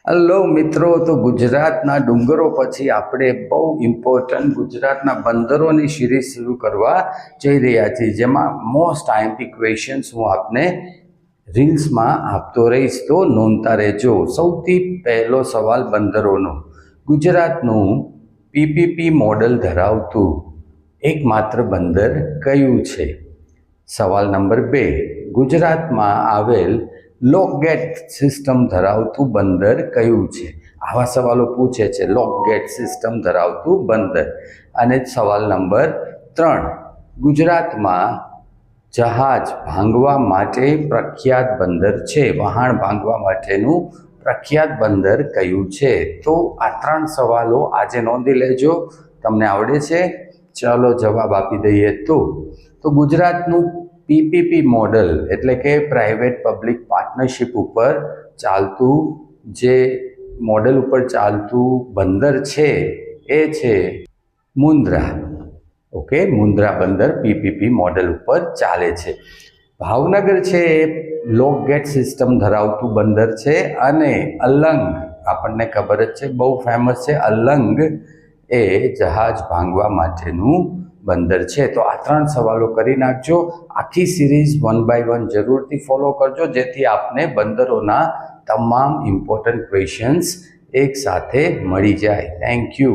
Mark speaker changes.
Speaker 1: Hello મિત્રો, તો ગુજરાતના ડુંગરો પછી આપણે બહુ ઇમ્પોર્ટન્ટ ગુજરાતના બંદરોની સિરીઝ શરૂ કરવા જઈ રહ્યા છીએ, જેમાં મોસ્ટ આઈએમપી ક્વેશ્ચન્સ હું આપને રીલ્સમાં આપતો રહીશ, તો નોંધતા રહેજો. સૌથી પહેલો સવાલ બંદરોનો. ગુજરાતનું પીપીપી મોડલ ધરાવતું એકમાત્ર બંદર કયું છે? સવાલ નંબર 2, ગુજરાતમાં આવેલ લોક ગેટ સિસ્ટમ ધરાવતું બંદર કયું છે? આવા સવાલો પૂછે છે, લોક ગેટ સિસ્ટમ ધરાવતું બંદર. અને સવાલ નંબર 3, ગુજરાતમાં જહાજ ભાંગવા માટે પ્રખ્યાત બંદર છે, વહાણ ભાંગવા માટેનું પ્રખ્યાત બંદર કયું છે? તો આ 3 સવાલો આજે નોંધી લેજો, તમને આવડે છે. ચાલો જવાબ આપી દઈએ. તો ગુજરાતનું પીપીપી મોડલ એટલે કે પ્રાઇવેટ પબ્લિક પાર્ટનરશિપ ઉપર ચાલતું જે મોડલ ઉપર ચાલતું બંદર છે એ છે મુન્દ્રા. ઓકે, મુન્દ્રા બંદર પીપીપી મોડલ ઉપર ચાલે છે. ભાવનગર છે એ લોક ગેટ સિસ્ટમ ધરાવતું બંદર છે, અને અલંગ આપણને ખબર જ છે, બહુ ફેમસ છે. અલંગ એ જહાજ ભાંગવા માટેનું બંદર છે. તો આ 3 સવાલો કરી નાખજો. આખી સિરીઝ 1 બાય 1 જરૂરથી ફોલો કરજો, જેથી આપને બંદરોના તમામ ઇમ્પોર્ટન્ટ ક્વેશ્ચન્સ એક સાથે મળી જાય. Thank you.